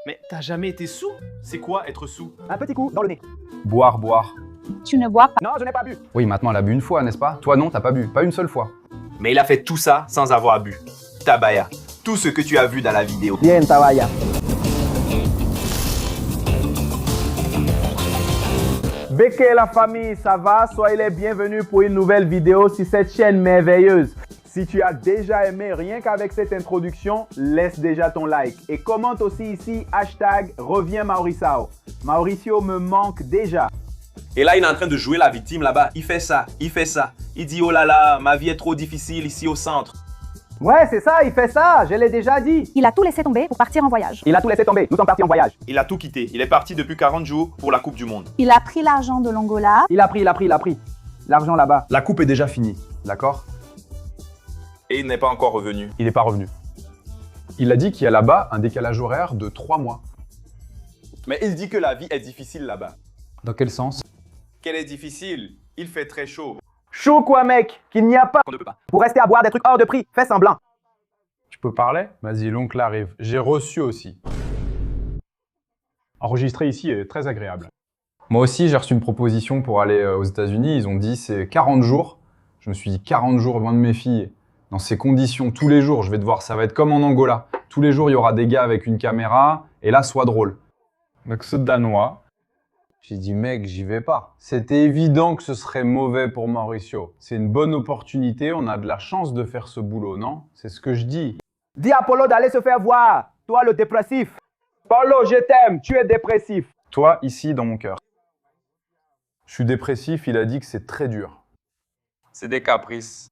Mais t'as jamais été sous? C'est quoi être sous? Un petit coup dans le nez. Boire, boire. Tu ne bois pas. Non, je n'ai pas bu. Oui, maintenant elle a bu une fois, n'est-ce pas? Toi non, t'as pas bu, pas une seule fois. Mais il a fait tout ça sans avoir bu. Tabaya, tout ce que tu as vu dans la vidéo. Bien, Tawaya. Béké la famille, ça va? Soyez les bienvenus pour une nouvelle vidéo sur cette chaîne merveilleuse. Si tu as déjà aimé rien qu'avec cette introduction, laisse déjà ton like. Et commente aussi ici, hashtag reviens Mauricio. Mauricio me manque déjà. Et là, il est en train de jouer la victime là-bas. Il fait ça, il fait ça. Il dit, oh là là, ma vie est trop difficile ici au centre. Ouais, c'est ça, il fait ça, je l'ai déjà dit. Il a tout laissé tomber pour partir en voyage. Il a tout laissé tomber, nous sommes partis en voyage. Il a tout quitté. Il est parti depuis 40 jours pour la Coupe du Monde. Il a pris l'argent de l'Angola. Il a pris. L'argent là-bas. La coupe est déjà finie, d'accord? Et il n'est pas encore revenu. Il n'est pas revenu. Il a dit qu'il y a là-bas un décalage horaire de 3 mois. Mais il dit que la vie est difficile là-bas. Dans quel sens? Qu'elle est difficile. Il fait très chaud. Chaud quoi mec, qu'il n'y a pas On ne peut pas. pour rester à boire des trucs hors de prix, fais semblant. Tu peux parler? Vas-y, l'oncle arrive. J'ai reçu aussi. Enregistrer ici est très agréable. Moi aussi, j'ai reçu une proposition pour aller aux États-Unis. Ils ont dit c'est 40 jours. Je me suis dit 40 jours loin de mes filles. Dans ces conditions, tous les jours, je vais devoir, ça va être comme en Angola. Tous les jours, il y aura des gars avec une caméra, et là, sois drôle. Donc ce Danois, j'ai dit, mec, j'y vais pas. C'était évident que ce serait mauvais pour Mauricio. C'est une bonne opportunité, on a de la chance de faire ce boulot, non? C'est ce que je dis. Dis à Polo d'aller se faire voir, toi le dépressif. Polo, je t'aime, tu es dépressif. Toi, ici, dans mon cœur. Je suis dépressif, il a dit que c'est très dur. C'est des caprices.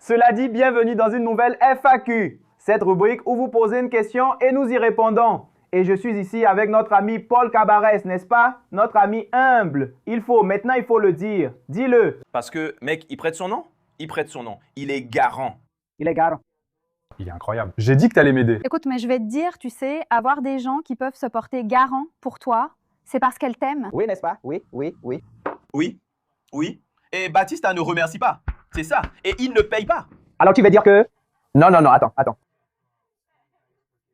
Cela dit, bienvenue dans une nouvelle FAQ. Cette rubrique où vous posez une question et nous y répondons. Et je suis ici avec notre ami Paul Cabarès, n'est-ce pas? Notre ami humble. Maintenant il faut le dire. Dis-le. Parce que, mec, il prête son nom? Il prête son nom. Il est garant. Il est garant. Il est incroyable. J'ai dit que t'allais m'aider. Écoute, mais je vais te dire, tu sais, avoir des gens qui peuvent se porter garant pour toi, c'est parce qu'elles t'aiment. Oui, n'est-ce pas? Oui. Oui, oui. Et Baptiste ne remercie pas. C'est ça. Et il ne paye pas. Alors tu veux dire que... Non, attends.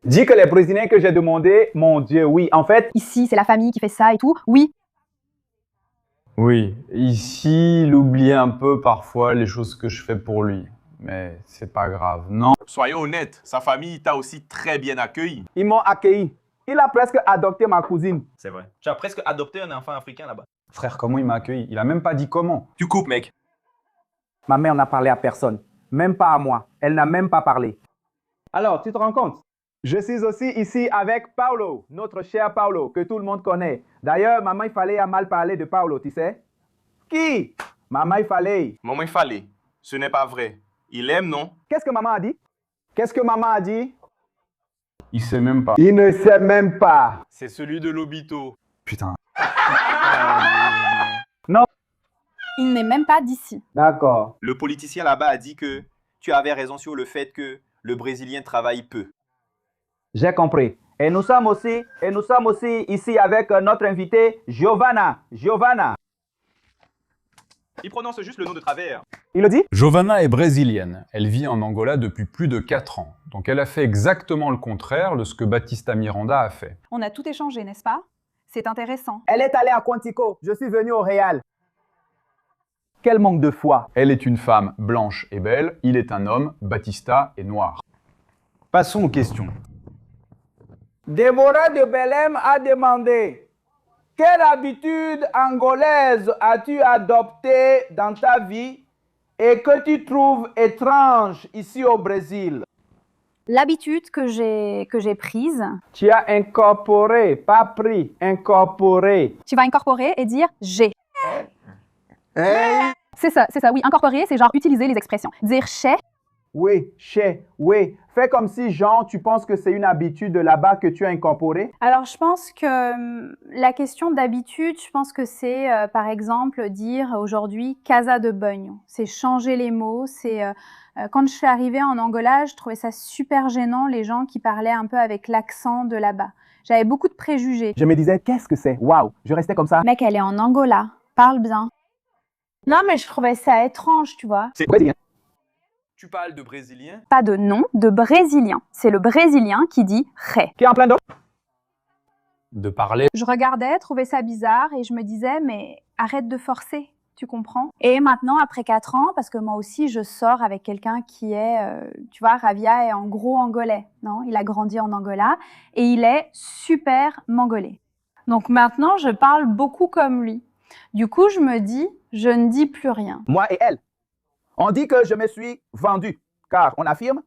Dis que les Brésiliens que j'ai demandé, mon Dieu, oui. En fait, Ici, c'est la famille qui fait ça et tout. Oui, Oui, ici, il oublie un peu parfois les choses que je fais pour lui. Mais c'est pas grave, non? Soyons honnêtes, sa famille t'a aussi très bien accueilli. ils m'ont accueilli. Il a presque adopté ma cousine. C'est vrai. Tu as presque adopté un enfant africain là-bas. Frère, comment il m'a accueilli? Il a même pas dit comment. Tu coupes, mec. Ma mère n'a parlé à personne. Même pas à moi. Elle n'a même pas parlé. Alors, tu te rends compte? Je suis aussi ici avec Paulo, notre cher Paulo, que tout le monde connaît. D'ailleurs, maman, il fallait à mal parler de Paulo, tu sais? Qui? Maman, il fallait. Maman, il fallait. Ce n'est pas vrai. Il aime, non? Qu'est-ce que maman a dit? Qu'est-ce que maman a dit? Il sait même pas. Il ne sait même pas. C'est celui de l'Obito. Putain. Non. il n'est même pas d'ici. D'accord. Le politicien là-bas a dit que tu avais raison sur le fait que le Brésilien travaille peu. J'ai compris. Et nous sommes aussi ici avec notre invité, Giovanna. Il prononce juste le nom de travers. Il le dit? Giovanna est brésilienne. Elle vit en Angola depuis plus de 4 ans. Donc elle a fait exactement le contraire de ce que Batista Miranda a fait. On a tout échangé, n'est-ce pas? C'est intéressant. Elle est allée à Quantico. Je suis venu au Real. Quel manque de foi. Elle est une femme blanche et belle. Il est un homme, Batista est noir. Passons aux questions. Déborah de Belém a demandé: quelle habitude angolaise as-tu adoptée dans ta vie et que tu trouves étrange ici au Brésil? L'habitude que j'ai prise, Tu as incorporé, pas pris, incorporé. tu vas incorporer et dire j'ai. C'est ça, oui. Incorporer, c'est genre utiliser les expressions. Dire j'ai. Oui, oui. Fais comme si, genre, tu penses que c'est une habitude de là-bas que tu as incorporée. Alors, je pense que la question d'habitude, je pense que c'est, par exemple, dire aujourd'hui « casa de banho ». C'est changer les mots. C'est quand je suis arrivée en Angola, je trouvais ça super gênant, les gens qui parlaient un peu avec l'accent de là-bas. J'avais beaucoup de préjugés. Je me disais, qu'est-ce que c'est? Waouh, je restais comme ça. Mec, elle est en Angola. Parle bien. Non, mais je trouvais ça étrange, tu vois. C'est Brésilien. Tu parles de Brésilien? Pas de nom, de Brésilien. C'est le Brésilien qui dit « ré ». Qui est en plein d'eau? de parler. Je regardais, trouvais ça bizarre et je me disais, mais arrête de forcer, tu comprends? Et maintenant, après 4 ans, parce que moi aussi, je sors avec quelqu'un qui est, tu vois, Ravia est en gros angolais, non? Il a grandi en Angola et il est super mangolais. Donc maintenant, je parle beaucoup comme lui. Du coup, je me dis, je ne dis plus rien. Moi et elle. On dit que je me suis vendu, car on affirme,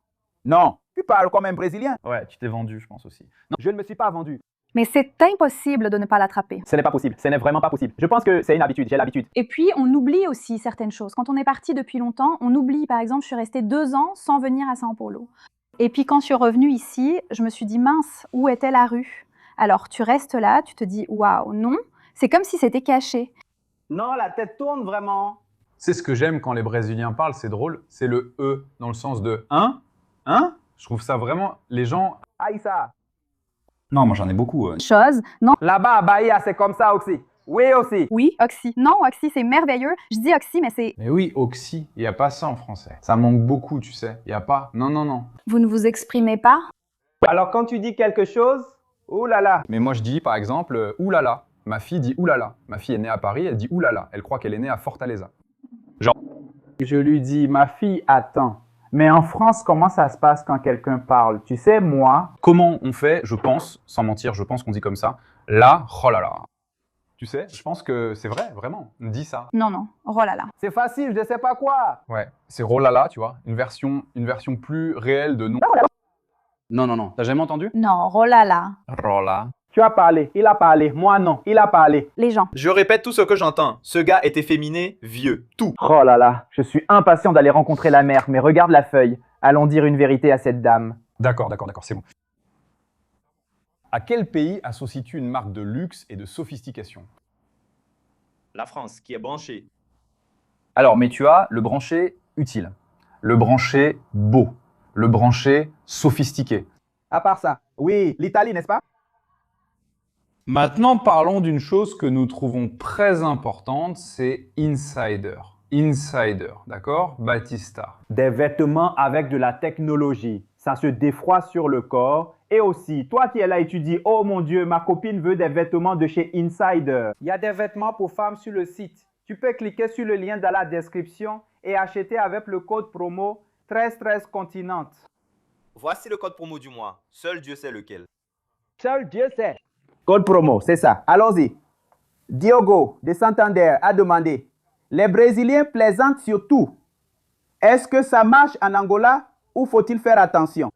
non, tu parles comme un Brésilien. Ouais, tu t'es vendu, je pense aussi. Non, je ne me suis pas vendu. Mais c'est impossible de ne pas l'attraper. Ce n'est pas possible, ce n'est vraiment pas possible. Je pense que c'est une habitude, j'ai l'habitude. Et puis, on oublie aussi certaines choses. Quand on est parti depuis longtemps, on oublie, par exemple, je suis restée 2 ans sans venir à São Paulo. Et puis, quand je suis revenue ici, je me suis dit, mince, où était la rue? Alors, tu restes là, tu te dis, waouh, non. C'est comme si c'était caché. Non, la tête tourne vraiment. C'est ce que j'aime quand les Brésiliens parlent, c'est drôle, c'est le « e » dans le sens de « hein ». Je trouve ça vraiment... Les gens... Aïssa. Non, moi j'en ai beaucoup. Chose, non. Là-bas à Bahia, c'est comme ça aussi. Oui aussi. Oui, Oxy. Non, Oxy, c'est merveilleux. Je dis Oxy, mais c'est... Mais oui, oxy, il n'y a pas ça en français. Ça manque beaucoup, tu sais. Il n'y a pas... Non, non, non. Vous ne vous exprimez pas? Alors quand tu dis quelque chose, oulala. Mais moi je dis par exemple « oulala ». Ma fille dit « oulala ». Ma fille est née à Paris, elle dit « oulala ». Elle croit qu'elle est née à Fortaleza. Je lui dis, ma fille attend. Mais en France, comment ça se passe quand quelqu'un parle? Tu sais, moi... Comment on fait, je pense, sans mentir, je pense qu'on dit comme ça, là, oh là là. Tu sais, je pense que c'est vrai, vraiment, on dit ça. Non, non, oh là là. C'est facile, je sais pas quoi. Ouais, c'est rolala, tu vois, une version plus réelle de non. Non, non, non. T'as jamais entendu? Non, oh là là. Rola. Tu as parlé, il a parlé. Moi non, il a parlé. Les gens. Je répète tout ce que j'entends. Ce gars est efféminé, vieux, tout. Oh là là, je suis impatient d'aller rencontrer la mère, mais regarde la feuille. Allons dire une vérité à cette dame. D'accord, c'est bon. À quel pays associes-tu une marque de luxe et de sophistication? La France, qui est branchée. Alors, mais tu as le branché utile. Le branché beau, le branché sophistiqué. À part ça, oui, l'Italie, n'est-ce pas? Maintenant, parlons d'une chose que nous trouvons très importante, c'est insider. Insider, d'accord? Batista. Des vêtements avec de la technologie. Ça se défroie sur le corps. Et aussi, toi qui es là et tu dis, oh mon Dieu, ma copine veut des vêtements de chez Insider. Il y a des vêtements pour femmes sur le site. Tu peux cliquer sur le lien dans la description et acheter avec le code promo 1313 Continente. Voici le code promo du mois. Seul Dieu sait lequel. Seul Dieu sait. Code promo, c'est ça. Allons-y. Diogo de Santander a demandé, les Brésiliens plaisantent sur tout. Est-ce que ça marche en Angola ou faut-il faire attention?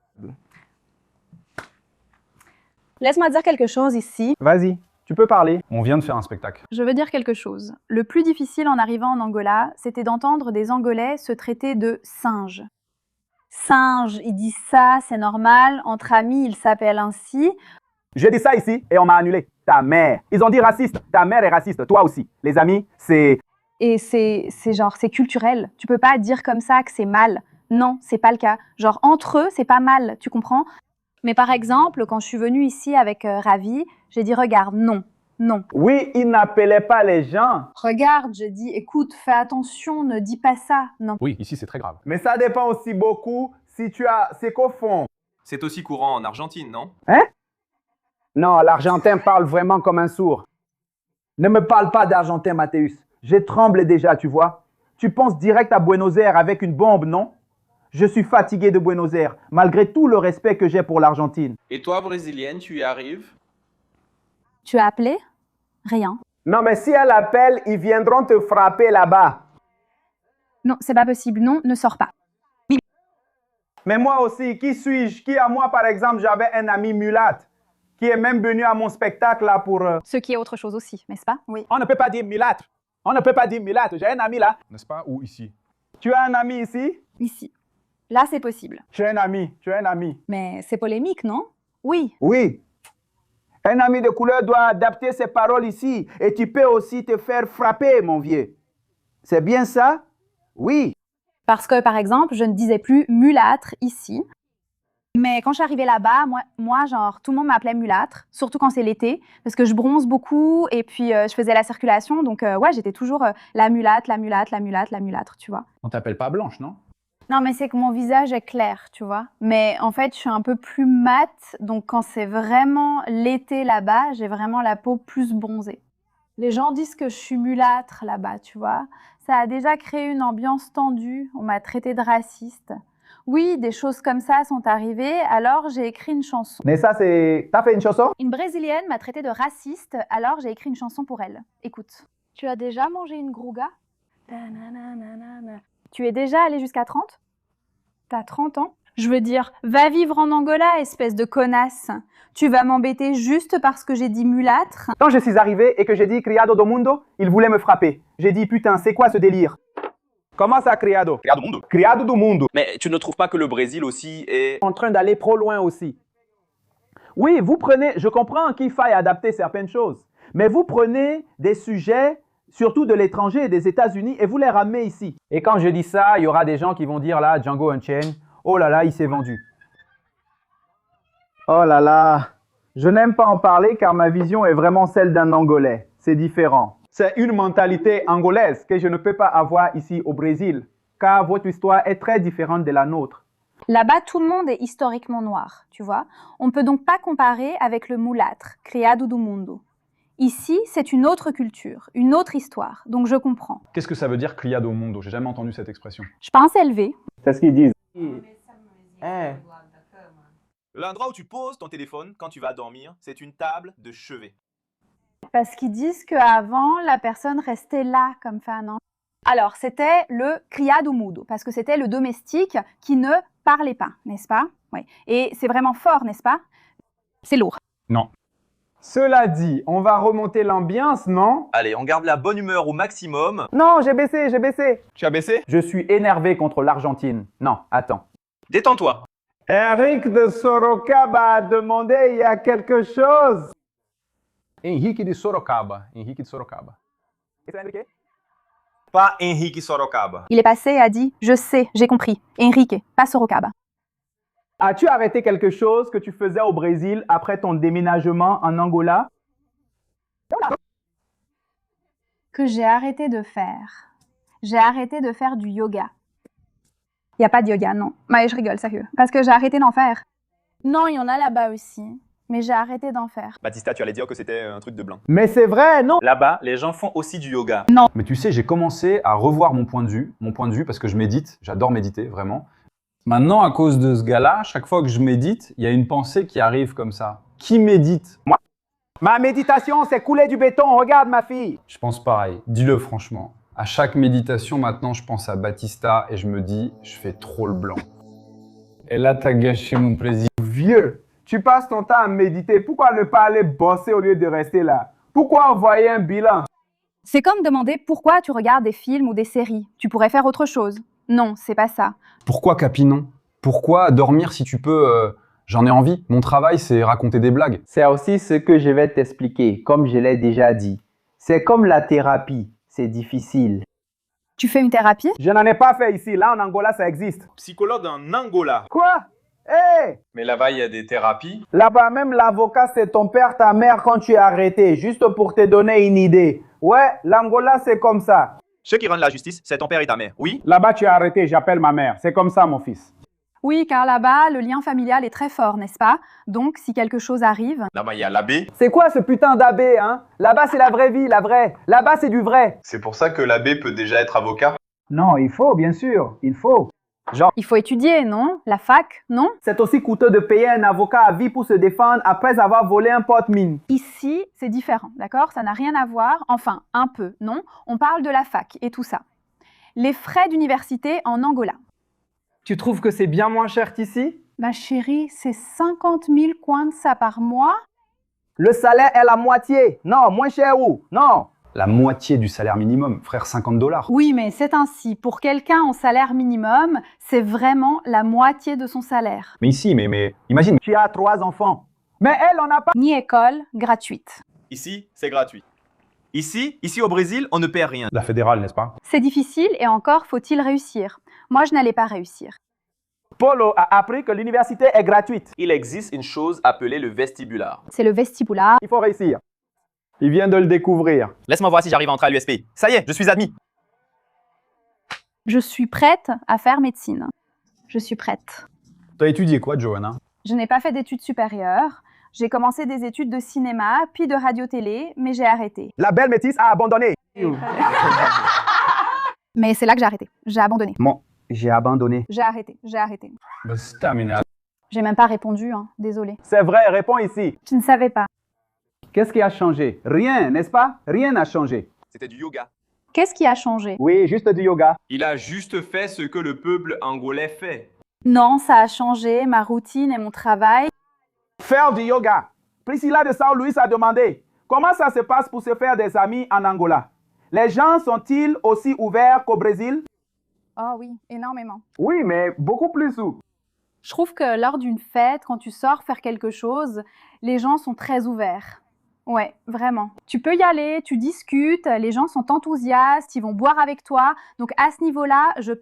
Laisse-moi dire quelque chose ici. Vas-y, tu peux parler. On vient de faire un spectacle. Je veux dire quelque chose. Le plus difficile en arrivant en Angola, c'était d'entendre des Angolais se traiter de singes. Singe, il dit ça, c'est normal. Entre amis, il s'appelle ainsi. J'ai dit ça ici et on m'a annulé. Ta mère. Ils ont dit raciste. Ta mère est raciste. Toi aussi. Les amis, c'est... Et c'est genre, c'est culturel. Tu peux pas dire comme ça que c'est mal. Non, c'est pas le cas. Genre, entre eux, c'est pas mal, tu comprends? Mais par exemple, quand je suis venue ici avec Ravi, j'ai dit, regarde, non, non. Oui, ils n'appelaient pas les gens. Regarde, je dis, écoute, fais attention, ne dis pas ça. Non. Oui, ici c'est très grave. Mais ça dépend aussi beaucoup si tu as... C'est qu'au fond. C'est aussi courant en Argentine, non? Hein? Non, l'Argentin parle vraiment comme un sourd. Ne me parle pas d'Argentin, Mathéus. Je tremble déjà, tu vois. Tu penses direct à Buenos Aires avec une bombe, non? Je suis fatigué de Buenos Aires, malgré tout le respect que j'ai pour l'Argentine. Et toi, brésilienne, tu y arrives? Tu as appelé? Rien. Non, mais si elle appelle, ils viendront te frapper là-bas. Non, c'est pas possible. Non, ne sors pas. Mais moi aussi, qui suis-je? Qui à moi, par exemple, j'avais un ami mulâtre qui est même venu à mon spectacle là pour... Ce qui est autre chose aussi, n'est-ce pas? Oui. On ne peut pas dire mulâtre. On ne peut pas dire mulâtre. J'ai un ami là. N'est-ce pas? Ou ici? Tu as un ami ici? Ici. Là, c'est possible. Tu as un ami. Tu as un ami. Mais c'est polémique, non? Oui. Oui. Un ami de couleur doit adapter ses paroles ici. Et tu peux aussi te faire frapper, mon vieux. C'est bien ça? Oui. Parce que, par exemple, je ne disais plus mulâtre ici. Mais quand je suis arrivée là-bas, moi, genre, tout le monde m'appelait mulâtre, surtout quand c'est l'été, parce que je bronze beaucoup et puis je faisais la circulation. Donc, ouais, j'étais toujours la mulâtre, la mulâtre, la mulâtre, la mulâtre, tu vois. On t'appelle pas Blanche, non? Non, mais c'est que mon visage est clair, tu vois. Mais en fait, je suis un peu plus mate, donc quand c'est vraiment l'été là-bas, j'ai vraiment la peau plus bronzée. Les gens disent que je suis mulâtre là-bas, tu vois. Ça a déjà créé une ambiance tendue, on m'a traité de raciste. Oui, des choses comme ça sont arrivées, alors j'ai écrit une chanson. Mais ça, c'est... T'as fait une chanson? Une Brésilienne m'a traité de raciste, alors j'ai écrit une chanson pour elle. Écoute. Tu as déjà mangé une grouga? Tu es déjà allé jusqu'à 30? T'as 30 ans? Je veux dire, va vivre en Angola, espèce de connasse. Tu vas m'embêter juste parce que j'ai dit mulâtre? Quand je suis arrivé et que j'ai dit criado do mundo, il voulait me frapper. J'ai dit putain, c'est quoi ce délire? Comment ça, criado? Criado mundo. Criado do mundo. Mais tu ne trouves pas que le Brésil aussi est... En train d'aller trop loin aussi. Oui, vous prenez, je comprends qu'il faille adapter certaines choses, mais vous prenez des sujets, surtout de l'étranger et des États-Unis, et vous les ramenez ici. Et quand je dis ça, il y aura des gens qui vont dire là, Django Unchained, oh là là, il s'est vendu. Oh là là, je n'aime pas en parler car ma vision est vraiment celle d'un Angolais. C'est différent. C'est une mentalité angolaise que je ne peux pas avoir ici au Brésil, car votre histoire est très différente de la nôtre. Là-bas, tout le monde est historiquement noir, tu vois. On ne peut donc pas comparer avec le mulâtre, criado do mundo. Ici, c'est une autre culture, une autre histoire, donc je comprends. Qu'est-ce que ça veut dire criado au mundo? J'ai jamais entendu cette expression. Je pense élevé. C'est ce qu'ils disent. L'endroit où tu poses ton téléphone quand tu vas dormir, c'est une table de chevet. Parce qu'ils disent qu'avant, la personne restait là comme ça, non? Alors, c'était le criado mudo, parce que c'était le domestique qui ne parlait pas, n'est-ce pas? Oui. Et c'est vraiment fort, n'est-ce pas? C'est lourd. Non. Cela dit, on va remonter l'ambiance, non? Allez, on garde la bonne humeur au maximum. Non, j'ai baissé, j'ai baissé. Tu as baissé? Je suis énervé contre l'Argentine. Non, attends. Détends-toi. Eric de Sorocaba a demandé il y a quelque chose. Henrique de Sorocaba. Henrique de Sorocaba. Pas Henrique Sorocaba. Il est passé et a dit « Je sais, j'ai compris. Henrique, pas Sorocaba. » As-tu arrêté quelque chose que tu faisais au Brésil après ton déménagement en Angola? Que j'ai arrêté de faire. J'ai arrêté de faire du yoga. Il n'y a pas de yoga, non. Mais je rigole, sérieux. Parce que j'ai arrêté d'en faire. Non, il y en a là-bas aussi. Mais j'ai arrêté d'en faire. Baptista, tu allais dire que c'était un truc de blanc. Mais c'est vrai, non? Là-bas, les gens font aussi du yoga. Mais tu sais, j'ai commencé à revoir mon point de vue parce que je médite, j'adore méditer, vraiment. Maintenant, à cause de ce gars-là, chaque fois que je médite, il y a une pensée qui arrive comme ça. Qui médite? Moi. Ma méditation, c'est couler du béton. Regarde ma fille. Je pense pareil, dis-le franchement. À chaque méditation, maintenant, je pense à Baptista et je me dis, je fais trop le blanc. Et là, t'as gâché mon plaisir. Vieux, tu passes ton temps à méditer. Pourquoi ne pas aller bosser au lieu de rester là? Pourquoi envoyer un bilan? C'est comme demander pourquoi tu regardes des films ou des séries. Tu pourrais faire autre chose. Non, c'est pas ça. Pourquoi Capinon? Pourquoi dormir si tu peux j'en ai envie. Mon travail, c'est raconter des blagues. C'est aussi ce que je vais t'expliquer, comme je l'ai déjà dit. C'est comme la thérapie. C'est difficile. Tu fais une thérapie? Je n'en ai pas fait ici. Là, en Angola, ça existe. Psychologue en Angola. Quoi? Hé! Mais là-bas, il y a des thérapies. Là-bas, même l'avocat, c'est ton père, ta mère quand tu es arrêté. Juste pour te donner une idée. Ouais, l'Angola, c'est comme ça. Ceux qui rendent la justice, c'est ton père et ta mère, oui? Là-bas, tu es arrêté. J'appelle ma mère. C'est comme ça, mon fils. Oui, car là-bas, le lien familial est très fort, n'est-ce pas? Donc, si quelque chose arrive... Là-bas, il y a l'abbé. C'est quoi ce putain d'abbé, hein? Là-bas, c'est la vraie vie, la vraie. Là-bas, c'est du vrai. C'est pour ça que l'abbé peut déjà être avocat. Non, il faut, bien sûr. Il faut. Il faut étudier, non? La fac, non? C'est aussi coûteux de payer un avocat à vie pour se défendre après avoir volé un porte-mine. Ici, c'est différent, d'accord? Ça n'a rien à voir, enfin, un peu, non? On parle de la fac et tout ça. Les frais d'université en Angola. Tu trouves que c'est bien moins cher qu'ici? Ma chérie, c'est 50 000 kwanza par mois? Le salaire est la moitié. Non, moins cher où? Non. La moitié du salaire minimum, frère, 50 $. Oui, mais c'est ainsi. Pour quelqu'un en salaire minimum, c'est vraiment la moitié de son salaire. Mais ici, mais imagine. Tu as 3 enfants. Mais elle, on n'a pas... Ni école gratuite. Ici, c'est gratuit. Ici au Brésil, on ne paie rien. La fédérale, n'est-ce pas? C'est difficile et encore faut-il réussir. Moi, je n'allais pas réussir. Polo a appris que l'université est gratuite. Il existe une chose appelée le vestibular. C'est le vestibular. Il faut réussir. Il vient de le découvrir. Laisse-moi voir si j'arrive à entrer à l'USP. Ça y est, je suis admis. Je suis prête à faire médecine. je suis prête. T'as étudié quoi, Johanna? Je n'ai pas fait d'études supérieures. J'ai commencé des études de cinéma, puis de radio-télé, mais j'ai arrêté. La belle métisse a abandonné. Mais c'est là que j'ai arrêté. J'ai abandonné. Bon, j'ai abandonné. J'ai arrêté. Bah, c'est terminé. J'ai même pas répondu, hein. Désolée. C'est vrai, réponds ici. Je ne savais pas. Qu'est-ce qui a changé? Rien, n'est-ce pas? Rien n'a changé. C'était du yoga. Qu'est-ce qui a changé? Oui, juste du yoga. Il a juste fait ce que le peuple angolais fait. Non, ça a changé, ma routine et mon travail. Faire du yoga. Priscilla de Sao Luis a demandé comment ça se passe pour se faire des amis en Angola. Les gens sont-ils aussi ouverts qu'au Brésil? Oh oui, énormément. Oui, mais beaucoup plus où? Je trouve que lors d'une fête, quand tu sors faire quelque chose, les gens sont très ouverts. Ouais, vraiment. Tu peux y aller, tu discutes, les gens sont enthousiastes, ils vont boire avec toi. Donc à ce niveau-là, je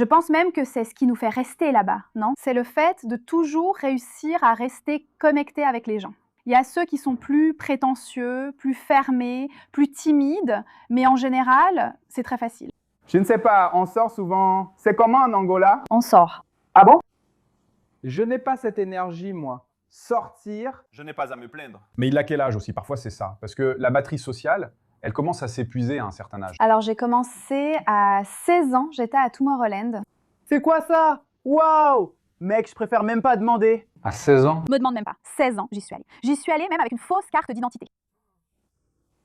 pense même que c'est ce qui nous fait rester là-bas, non? C'est le fait de toujours réussir à rester connecté avec les gens. Il y a ceux qui sont plus prétentieux, plus fermés, plus timides, mais en général, c'est très facile. Je ne sais pas, on sort souvent. C'est comment en Angola? On sort. Ah bon? Je n'ai pas cette énergie, moi. Sortir. Je n'ai pas à me plaindre. Mais il a quel âge aussi? Parfois, c'est ça. Parce que la batterie sociale, elle commence à s'épuiser à un certain âge. Alors j'ai commencé à 16 ans, j'étais à Tomorrowland. C'est quoi ça? Waouh! Mec, je préfère même pas demander. À 16 ans? Me demande même pas. 16 ans, j'y suis allée. J'y suis allée même avec une fausse carte d'identité.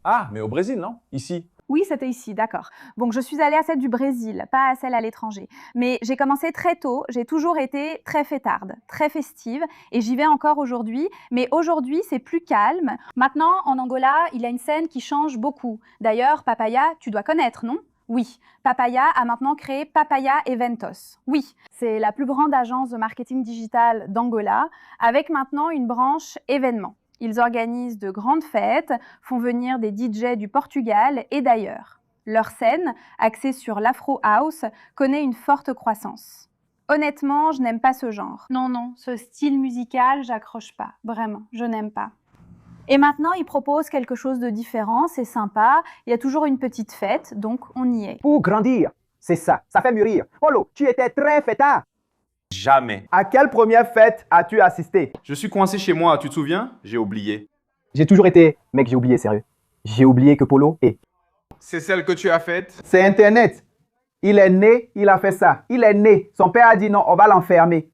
Ah, mais au Brésil, non? Ici. Oui, c'était ici, d'accord. Donc je suis allée à celle du Brésil, pas à celle à l'étranger. Mais j'ai commencé très tôt, j'ai toujours été très fêtarde, très festive, et j'y vais encore aujourd'hui. Mais aujourd'hui, c'est plus calme. Maintenant, en Angola, il y a une scène qui change beaucoup. D'ailleurs, Papaya, tu dois connaître, non? Oui, Papaya a maintenant créé Papaya Eventos. Oui, c'est la plus grande agence de marketing digital d'Angola, avec maintenant une branche événements. Ils organisent de grandes fêtes, font venir des DJ du Portugal et d'ailleurs. Leur scène, axée sur l'Afro House, connaît une forte croissance. Honnêtement, je n'aime pas ce genre. Non, ce style musical, j'accroche pas. Vraiment, je n'aime pas. Et maintenant, ils proposent quelque chose de différent, c'est sympa. Il y a toujours une petite fête, donc on y est. Pour grandir. C'est ça, ça fait mûrir. Polo, tu étais très fêtard. Jamais. À quelle première fête as-tu assisté? Je suis coincé chez moi, tu te souviens? J'ai oublié. J'ai toujours été... Mec, j'ai oublié, sérieux. J'ai oublié que Polo est... C'est celle que tu as faite? C'est Internet. Il est né, il a fait ça. Il est né. Son père a dit non, on va l'enfermer.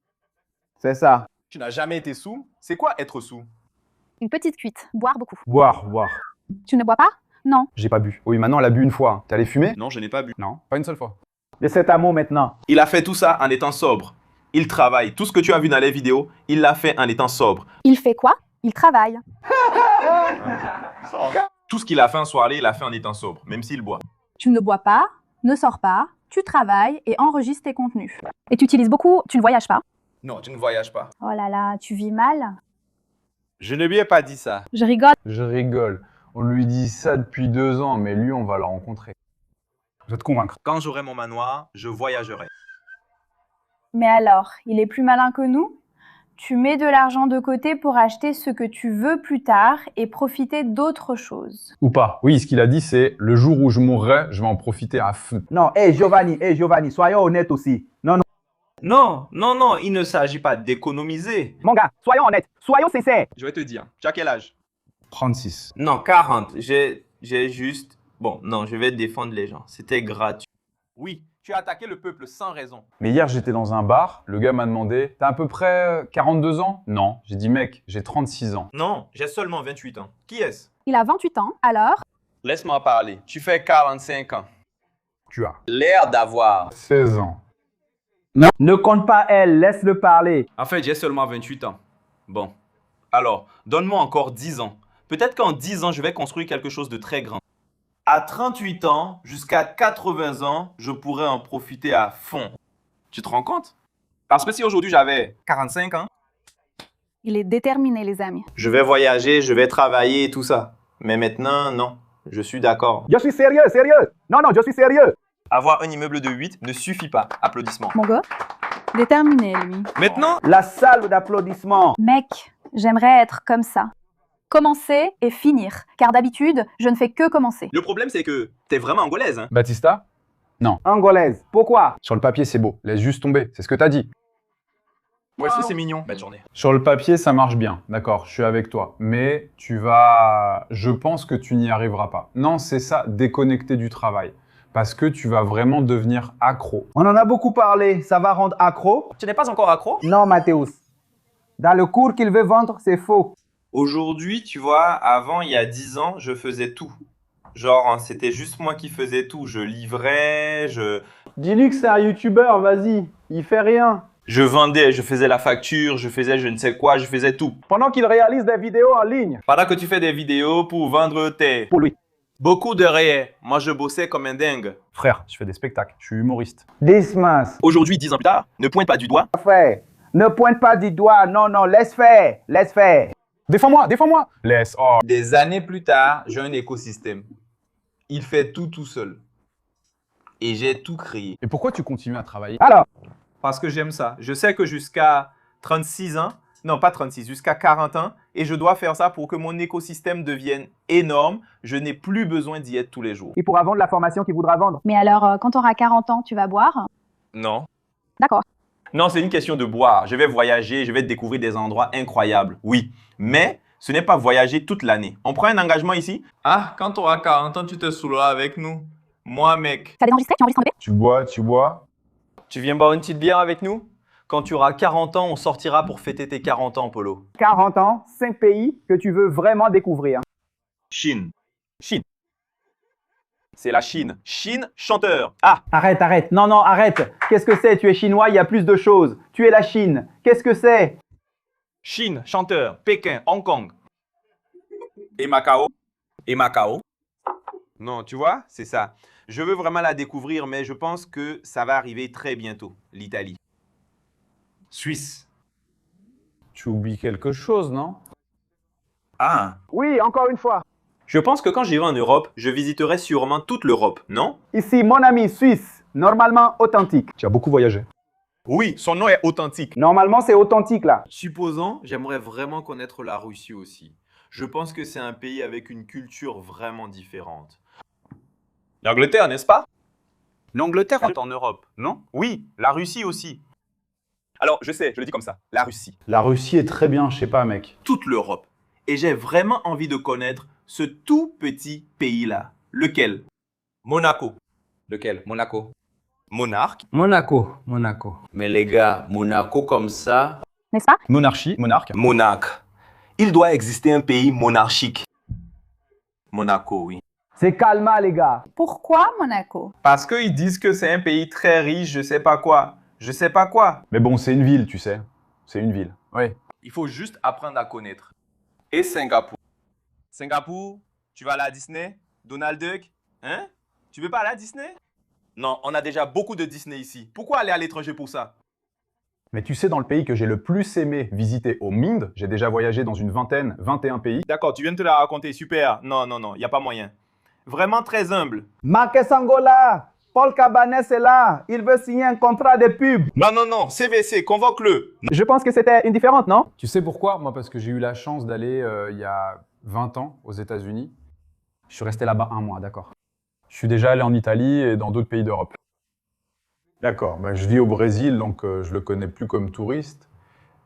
C'est ça. Tu n'as jamais été sous? C'est quoi être sous? Une petite cuite, boire beaucoup. Boire. Tu ne bois pas? Non. J'ai pas bu. Oui, maintenant, elle a bu une fois. T'es allé fumer? Non, je n'ai pas bu. Non, pas une seule fois. De cet amour maintenant. Il a fait tout ça en étant sobre. Il travaille. Tout ce que tu as vu dans les vidéos, il l'a fait en étant sobre. Il fait quoi? Il travaille. Tout ce qu'il a fait en soirée, il l'a fait en étant sobre, même s'il boit. Tu ne bois pas, ne sors pas, tu travailles et enregistres tes contenus. Et tu utilises beaucoup, tu ne voyages pas. Non, tu ne voyages pas. Oh là là, tu vis mal. Je ne lui ai pas dit ça. Je rigole. Je rigole. On lui dit ça depuis 2 ans, mais lui, on va le rencontrer. Vous êtes convaincre. Quand j'aurai mon manoir, je voyagerai. Mais alors, il est plus malin que nous? Tu mets de l'argent de côté pour acheter ce que tu veux plus tard et profiter d'autres choses. Ou pas. Oui, ce qu'il a dit, c'est le jour où je mourrai, je vais en profiter à fond. Non, Giovanni, soyons honnêtes aussi. Non, Non, il ne s'agit pas d'économiser. mon gars, soyons honnêtes, soyons sincères. Je vais te dire, tu as quel âge? 36. Non, 40. J'ai juste... Bon, non, je vais défendre les gens. C'était gratuit. Oui, tu as attaqué le peuple sans raison. Mais hier, j'étais dans un bar, le gars m'a demandé « T'as à peu près 42 ans ?» Non. J'ai dit « Mec, j'ai 36 ans. Non, j'ai seulement 28 ans. Qui est-ce? Il a 28 ans, alors? Laisse-moi parler. Tu fais 45 ans. Tu as L'air d'avoir. 16 ans. Ne compte pas elle, laisse-le parler. En fait, j'ai seulement 28 ans. Bon. Alors, donne-moi encore 10 ans. Peut-être qu'en 10 ans, je vais construire quelque chose de très grand. À 38 ans, jusqu'à 80 ans, je pourrais en profiter à fond. Tu te rends compte? Parce que si aujourd'hui j'avais 45 ans, Il est déterminé, les amis. Je vais voyager, je vais travailler et tout ça. Mais maintenant, non. Je suis d'accord. Je suis sérieux. Non, je suis sérieux. avoir un immeuble de 8 ne suffit pas. Applaudissements. Mon gars, déterminé, lui. Maintenant, La salle d'applaudissements. Mec, j'aimerais être comme ça. Commencer et finir. Car d'habitude, je ne fais que commencer. le problème c'est que t'es vraiment angolaise. Hein? Batista? Angolaise. Pourquoi? Sur le papier, c'est beau. Laisse juste tomber. C'est ce que t'as dit. Ouais, si c'est mignon. Belle journée. Sur le papier, ça marche bien. D'accord, je suis avec toi. Mais tu vas... Je pense que tu n'y arriveras pas. Non, c'est ça, déconnecter du travail. Parce que tu vas vraiment devenir accro. On en a beaucoup parlé. Ça va rendre accro? Tu n'es pas encore accro? Non, Mathéus. Dans le cours qu'il veut vendre, c'est faux. Aujourd'hui, tu vois, avant, il y a 10 ans, je faisais tout. Genre, hein, c'était juste moi qui faisais tout. Je livrais, Dis-lui que c'est un youtubeur, vas-y. Il fait rien. je vendais, je faisais la facture, je faisais je ne sais quoi, je faisais tout. Pendant qu'il réalise des vidéos en ligne. Pendant que tu fais des vidéos pour vendre tes... Pour lui. Beaucoup de réels. Moi, je bossais comme un dingue. Frère, je fais des spectacles. Je suis humoriste. Dismas. Aujourd'hui, 10 ans plus tard, ne pointe pas du doigt. Fait. Ne pointe pas du doigt. Non, non, laisse faire. Laisse faire. Défends-moi, défends-moi. Laisse. Oh. Des années plus tard, j'ai un écosystème. Il fait tout seul. Et j'ai tout créé. Et pourquoi tu continues à travailler? Alors, Parce que j'aime ça. Je sais que jusqu'à 36 ans, non pas 36, jusqu'à 40 ans, et je dois faire ça pour que mon écosystème devienne énorme. Je n'ai plus besoin d'y être tous les jours. il pourra vendre la formation qu'il voudra vendre. Mais alors, quand tu auras 40 ans, tu vas boire? Non. D'accord. Non, c'est une question de boire. Je vais voyager, je vais découvrir des endroits incroyables. Oui, mais ce n'est pas voyager toute l'année. On prend un engagement ici. Ah, quand tu auras 40 ans, tu te saouleras avec nous. Moi, mec. Ça désenregistré? Tu enregistres en bébé? Tu bois. Tu viens boire une petite bière avec nous? Quand tu auras 40 ans, on sortira pour fêter tes 40 ans, Polo. 40 ans, 5 pays que tu veux vraiment découvrir. Chine. Chine. C'est la Chine. Chine, chanteur. Ah, Arrête, arrête. Non, non, arrête. Qu'est-ce que c'est? Tu es chinois, il y a plus de choses. Tu es la Chine. Qu'est-ce que c'est? Chine, chanteur. Pékin, Hong Kong. Et Macao. Et Macao. Non, tu vois, c'est ça. Je veux vraiment la découvrir, mais je pense que ça va arriver très bientôt. L'Italie. Suisse. Tu oublies quelque chose, non? Ah. Oui, encore une fois. Je pense que quand j'irai en Europe, je visiterai sûrement toute l'Europe, non? Ici, mon ami suisse, normalement authentique. Tu as beaucoup voyagé. Oui, son nom est authentique. Normalement, c'est authentique là. Supposons, j'aimerais vraiment connaître la Russie aussi. Je pense que c'est un pays avec une culture vraiment différente. L'Angleterre, n'est-ce pas? L'Angleterre est en Europe, non? Oui, la Russie aussi. Alors, je sais, je le dis comme ça, la Russie. La Russie est très bien, je sais pas, mec. Toute l'Europe. Et j'ai vraiment envie de connaître ce tout petit pays-là. Lequel? Monaco. Lequel? Monaco. Monarque. Monaco. Mais les gars, Monaco comme ça... N'est-ce pas? Monarchie, monarque. Monarque. Il doit exister un pays monarchique. Monaco, oui. C'est calma, les gars. Pourquoi Monaco? Parce qu'ils disent que c'est un pays très riche, je sais pas quoi. Je sais pas quoi. Mais bon, c'est une ville, tu sais. C'est une ville. Oui. Il faut juste apprendre à connaître. Et Singapour. Singapour, tu vas aller à Disney? Donald Duck? Hein? Tu veux pas aller à Disney? Non, on a déjà beaucoup de Disney ici. Pourquoi aller à l'étranger pour ça? Mais tu sais, dans le pays que j'ai le plus aimé visiter au monde, j'ai déjà voyagé dans une vingtaine, 21 pays. D'accord, tu viens de te la raconter, super. Non, il n'y a pas moyen. Vraiment très humble. Marques Angola. Paul Cabanès est là. Il veut signer un contrat de pub. Non, CVC, convoque-le. Je pense que c'était une différente, non? Tu sais pourquoi? Moi, parce que j'ai eu la chance d'aller il y a 20 ans aux États-Unis. Je suis resté là-bas un mois, d'accord. Je suis déjà allé en Italie et dans d'autres pays d'Europe. D'accord, ben, je vis au Brésil, donc je le connais plus comme touriste.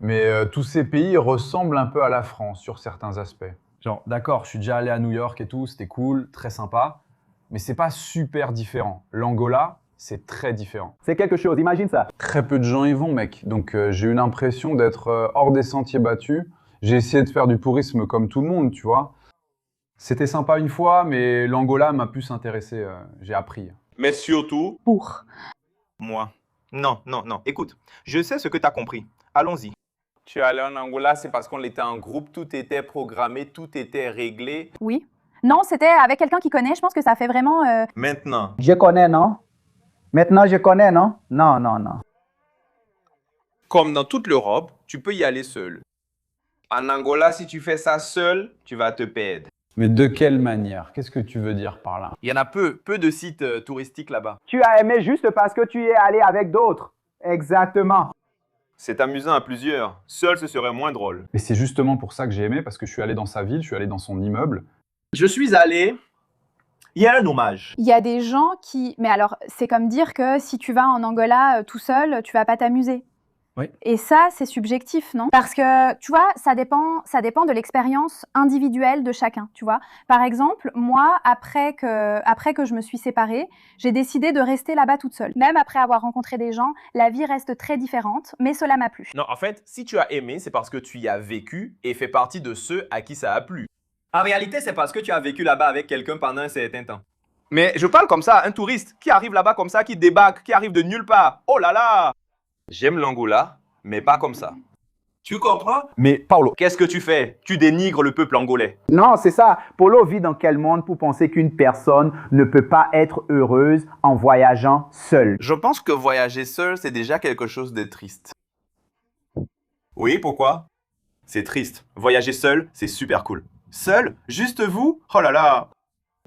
Mais tous ces pays ressemblent un peu à la France sur certains aspects. Genre, d'accord, je suis déjà allé à New York et tout, c'était cool, très sympa. Mais c'est pas super différent. L'Angola, c'est très différent. C'est quelque chose, imagine ça. Très peu de gens y vont, mec. Donc j'ai eu l'impression d'être hors des sentiers battus. J'ai essayé de faire du tourisme comme tout le monde, tu vois. C'était sympa une fois, mais l'Angola m'a plus intéressé. J'ai appris. Mais surtout, Pour. moi. Non. Écoute, je sais ce que tu as compris. Allons-y. Tu es allé en Angola, c'est parce qu'on était en groupe, tout était programmé, tout était réglé. Oui. Non, c'était avec quelqu'un qui connaît. Je pense que ça fait vraiment... Maintenant, Je connais, non? Maintenant, je connais, non? Non, non, non. comme dans toute l'Europe, tu peux y aller seul. En Angola, si tu fais ça seul, tu vas te perdre. Mais de quelle manière? Qu'est-ce que tu veux dire par là? Il y en a peu de sites touristiques là-bas. Tu as aimé juste parce que tu y es allé avec d'autres. Exactement. C'est amusant à plusieurs. Seul, ce serait moins drôle. Et c'est justement pour ça que j'ai aimé, parce que je suis allé dans sa ville, je suis allé dans son immeuble. Je suis allé Il y a un hommage. Il y a des gens qui... Mais alors, c'est comme dire que si tu vas en Angola tout seul, tu vas pas t'amuser. Oui. Et ça, c'est subjectif, non? Parce que, tu vois, ça dépend de l'expérience individuelle de chacun, tu vois. Par exemple, moi, après que je me suis séparée, j'ai décidé de rester là-bas toute seule. Même après avoir rencontré des gens, la vie reste très différente, mais cela m'a plu. Non, en fait, si tu as aimé, c'est parce que tu y as vécu et fais partie de ceux à qui ça a plu. En réalité, c'est parce que tu as vécu là-bas avec quelqu'un pendant un certain temps. Mais je parle comme ça, un touriste qui arrive là-bas comme ça, qui débarque, qui arrive de nulle part. Oh là là! J'aime l'Angola, mais pas comme ça. Tu comprends? Mais Paulo, Qu'est-ce que tu fais? Tu dénigres le peuple angolais. non, c'est ça. Polo vit dans quel monde pour penser qu'une personne ne peut pas être heureuse en voyageant seule? Je pense que voyager seul, c'est déjà quelque chose de triste. Oui, pourquoi? C'est triste. Voyager seul, c'est super cool. Seul? Juste vous? Oh là là!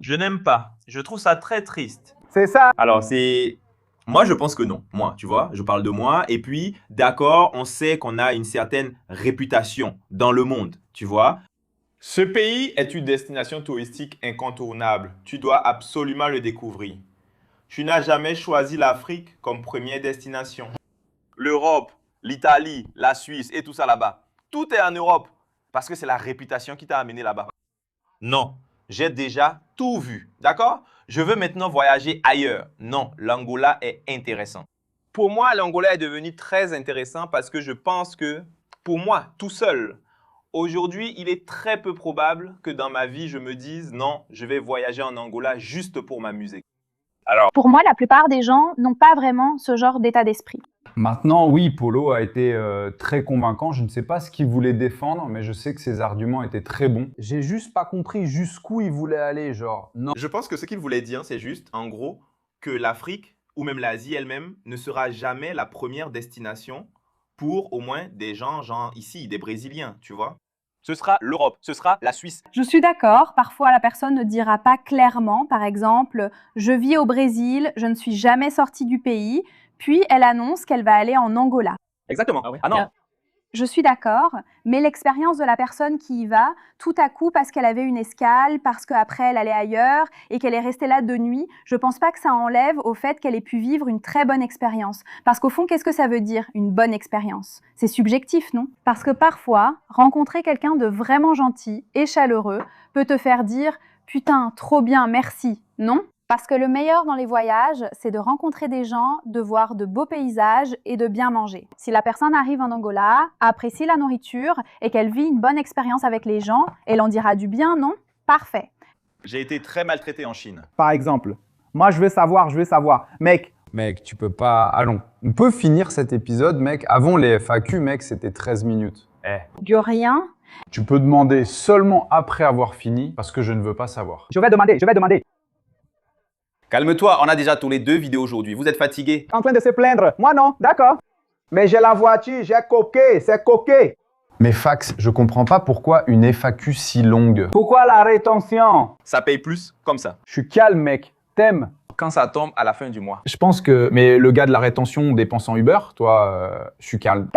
Je n'aime pas. Je trouve ça très triste. C'est ça. Alors, c'est... Moi, je pense que non. Moi, tu vois, je parle de moi. Et puis, d'accord, on sait qu'on a une certaine réputation dans le monde, tu vois. Ce pays est une destination touristique incontournable. Tu dois absolument le découvrir. Tu n'as jamais choisi l'Afrique comme première destination. L'Europe, l'Italie, la Suisse et tout ça là-bas. Tout est en Europe parce que c'est la réputation qui t'a amené là-bas. Non, j'ai déjà tout vu, d'accord? Je veux maintenant voyager ailleurs. Non, l'Angola est intéressant. Pour moi, l'Angola est devenu très intéressant parce que je pense que, pour moi, tout seul, aujourd'hui, il est très peu probable que dans ma vie, je me dise non, je vais voyager en Angola juste pour m'amuser. Pour moi, la plupart des gens n'ont pas vraiment ce genre d'état d'esprit. Maintenant, oui, Polo a été très convaincant. Je ne sais pas ce qu'il voulait défendre, mais je sais que ses arguments étaient très bons. J'ai juste pas compris jusqu'où il voulait aller, genre. Non. Je pense que ce qu'il voulait dire, c'est juste, en gros, que l'Afrique ou même l'Asie elle-même ne sera jamais la première destination pour au moins des gens, genre ici, des Brésiliens, tu vois. Ce sera l'Europe, ce sera la Suisse. Je suis d'accord, parfois la personne ne dira pas clairement, par exemple, je vis au Brésil, je ne suis jamais sortie du pays, puis elle annonce qu'elle va aller en Angola. Exactement. Ah non. Je suis d'accord, mais l'expérience de la personne qui y va, tout à coup parce qu'elle avait une escale, parce qu'après elle allait ailleurs et qu'elle est restée là de nuit, je pense pas que ça enlève au fait qu'elle ait pu vivre une très bonne expérience. Parce qu'au fond, qu'est-ce que ça veut dire, une bonne expérience? C'est subjectif, non? Parce que parfois, rencontrer quelqu'un de vraiment gentil et chaleureux peut te faire dire « Putain, trop bien, merci », non? Parce que le meilleur dans les voyages, c'est de rencontrer des gens, de voir de beaux paysages et de bien manger. Si la personne arrive en Angola, apprécie la nourriture et qu'elle vit une bonne expérience avec les gens, elle en dira du bien, non? Parfait. J'ai été très maltraité en Chine. Par exemple, moi je veux savoir. Mec, Mec, tu peux pas... Allons, on peut finir cet épisode, mec. Avant les FAQ, mec, c'était 13 minutes. Du rien. Tu peux demander seulement après avoir fini, parce que je ne veux pas savoir. je vais demander. Calme-toi, on a déjà tourné 2 vidéos aujourd'hui. Vous êtes fatigué? En train de se plaindre. Moi non, d'accord. Mais j'ai la voiture, j'ai coqué, c'est coqué. Mais Fax, je comprends pas pourquoi une FAQ si longue. Pourquoi la rétention? Ça paye plus comme ça. Je suis calme, mec. T'aimes? Quand ça tombe à la fin du mois. Je pense que... Mais le gars de la rétention dépense en Uber, toi, je suis calme.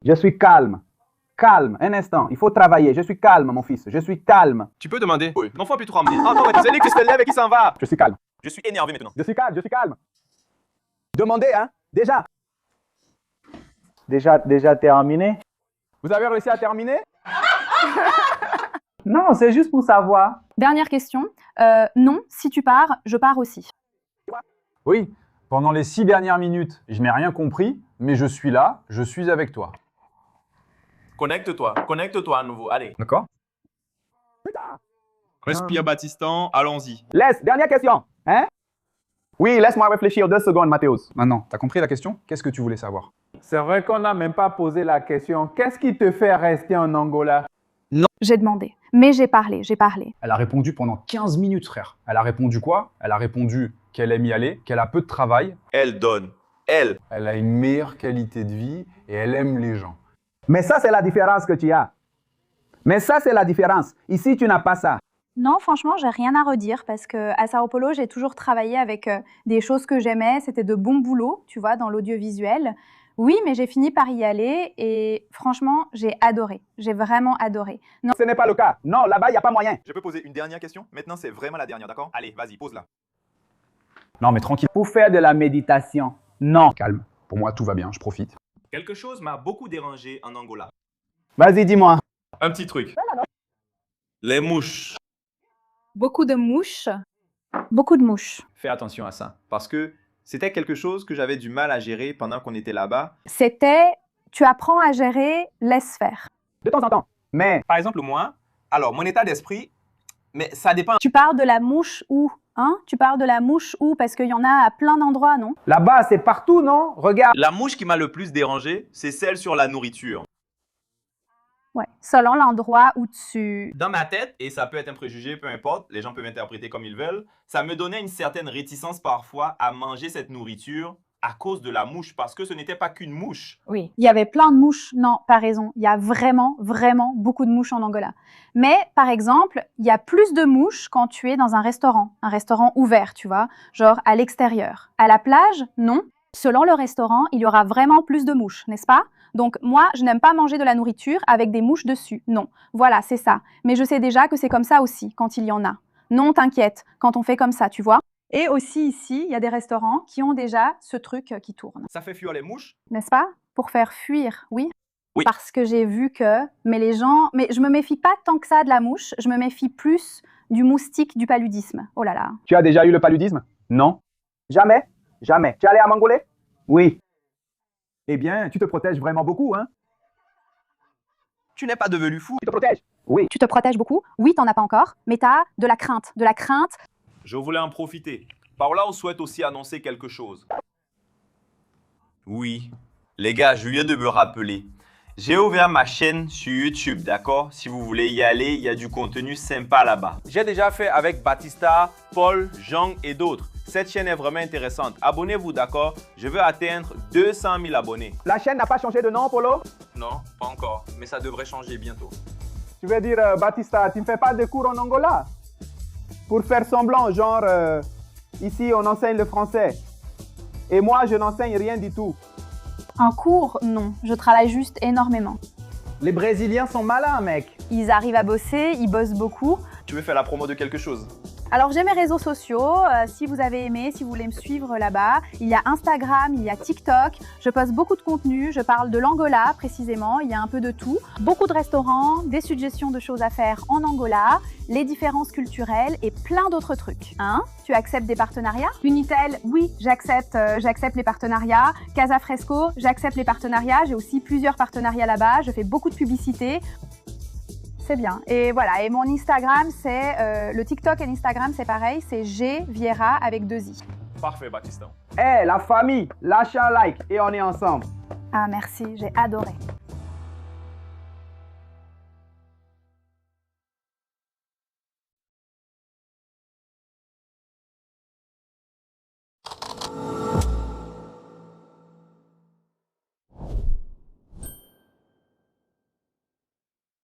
Je suis calme. Calme, un instant. Il faut travailler. Je suis calme, mon fils. Je suis calme. Tu peux demander? Oui. Non, faut plus te ramener. Ah non, mais c'est lui qui se lève et qui s'en va. Je suis calme. Je suis énervé maintenant. Je suis calme. Demandez, hein? Déjà terminé? Vous avez réussi à terminer? Non, c'est juste pour savoir. Dernière question. Non, si tu pars, je pars aussi. Oui, pendant les 6 dernières minutes, je n'ai rien compris, mais je suis là, je suis avec toi. Connecte-toi à nouveau. Allez. D'accord? Respire, Baptistan. Allons-y. Dernière question. Hein? Oui, laisse-moi réfléchir 2 secondes, Mathéus. Maintenant, t'as compris la question? Qu'est-ce que tu voulais savoir? C'est vrai qu'on n'a même pas posé la question. Qu'est-ce qui te fait rester en Angola? J'ai demandé. Mais j'ai parlé. Elle a répondu pendant 15 minutes, frère. Elle a répondu quoi? Elle a répondu qu'elle aime y aller, qu'elle a peu de travail. Elle donne. Elle. Elle a une meilleure qualité de vie et elle aime les gens. Mais ça, c'est la différence que tu as. Ici, tu n'as pas ça. Non, franchement, j'ai rien à redire parce que à Sao Paulo, j'ai toujours travaillé avec des choses que j'aimais. C'était de bons boulots, tu vois, dans l'audiovisuel. Oui, mais j'ai fini par y aller et franchement, j'ai adoré. J'ai vraiment adoré. Non, Ce n'est pas le cas. Non, là-bas, il n'y a pas moyen. Je peux poser une dernière question? Maintenant, c'est vraiment la dernière, d'accord? Allez, vas-y, pose-la. Non, mais tranquille, Pour faire de la méditation, non. calme. Pour moi, tout va bien, je profite. Quelque chose m'a beaucoup dérangé en Angola. Vas-y, dis-moi. Un petit truc. Les mouches. beaucoup de mouches. Beaucoup de mouches. Fais attention à ça, parce que c'était quelque chose que j'avais du mal à gérer pendant qu'on était là-bas. C'était, tu apprends à gérer, laisse faire. De temps en temps. Mais Par exemple, moi, alors mon état d'esprit, mais ça dépend. Tu parles de la mouche où? Hein? Tu parles de la mouche où? Parce qu'il y en a à plein d'endroits, non? là-bas, c'est partout, non? Regarde. La mouche qui m'a le plus dérangé, c'est celle sur la nourriture. Ouais. Selon l'endroit où tu... Dans ma tête, et ça peut être un préjugé, peu importe, les gens peuvent interpréter comme ils veulent, ça me donnait une certaine réticence parfois à manger cette nourriture à cause de la mouche, parce que ce n'était pas qu'une mouche. Oui. Il y avait plein de mouches. Non, pas raison. Il y a vraiment, vraiment beaucoup de mouches en Angola. Mais, par exemple, il y a plus de mouches quand tu es dans un restaurant ouvert, tu vois, genre à l'extérieur. À la plage, non. Selon le restaurant, il y aura vraiment plus de mouches, n'est-ce pas? Donc, moi, je n'aime pas manger de la nourriture avec des mouches dessus. Non. Voilà, c'est ça. Mais je sais déjà que c'est comme ça aussi, quand il y en a. Non, t'inquiète, quand on fait comme ça, tu vois. Et aussi ici, il y a des restaurants qui ont déjà ce truc qui tourne. Ça fait fuir les mouches? N'est-ce pas? Pour faire fuir, oui. Oui. Parce que j'ai vu que, mais je me méfie pas tant que ça de la mouche, je me méfie plus du moustique, du paludisme. Oh là là. Tu as déjà eu le paludisme? Non. Jamais? Jamais. Tu es allé à Mangolé? Oui. Eh bien, tu te protèges vraiment beaucoup, hein? Tu n'es pas devenu fou? Tu te protèges? Oui. Tu te protèges beaucoup? Oui, t'en as pas encore, mais t'as de la crainte. De la crainte. Je voulais en profiter. Par là, on souhaite aussi annoncer quelque chose. Oui, les gars, je viens de me rappeler. J'ai ouvert ma chaîne sur YouTube, d'accord? Si vous voulez y aller, il y a du contenu sympa là-bas. J'ai déjà fait avec Batista, Paul, Jean et d'autres. Cette chaîne est vraiment intéressante. Abonnez-vous, d'accord? Je veux atteindre 200 000 abonnés. La chaîne n'a pas changé de nom, Polo? Non, pas encore, mais ça devrait changer bientôt. Tu veux dire, Batista, tu ne fais pas de cours en Angola? Pour faire semblant, genre, ici, on enseigne le français. Et moi, je n'enseigne rien du tout. En cours, non. Je travaille juste énormément. Les Brésiliens sont malins, mec. Ils arrivent à bosser, ils bossent beaucoup. Tu veux faire la promo de quelque chose? Alors j'ai mes réseaux sociaux, si vous avez aimé, si vous voulez me suivre là-bas, il y a Instagram, il y a TikTok, je poste beaucoup de contenu, je parle de l'Angola précisément, il y a un peu de tout, beaucoup de restaurants, des suggestions de choses à faire en Angola, les différences culturelles et plein d'autres trucs. Hein? Tu acceptes des partenariats? Unitel, oui, j'accepte les partenariats. Casa Fresco, j'accepte les partenariats, j'ai aussi plusieurs partenariats là-bas, je fais beaucoup de publicité. C'est bien. Et voilà, et mon Instagram, c'est le TikTok et l'Instagram, c'est pareil, c'est G Viera avec 2 i. Parfait, Batista. Eh, la famille, lâchez un like et on est ensemble. Ah merci, j'ai adoré.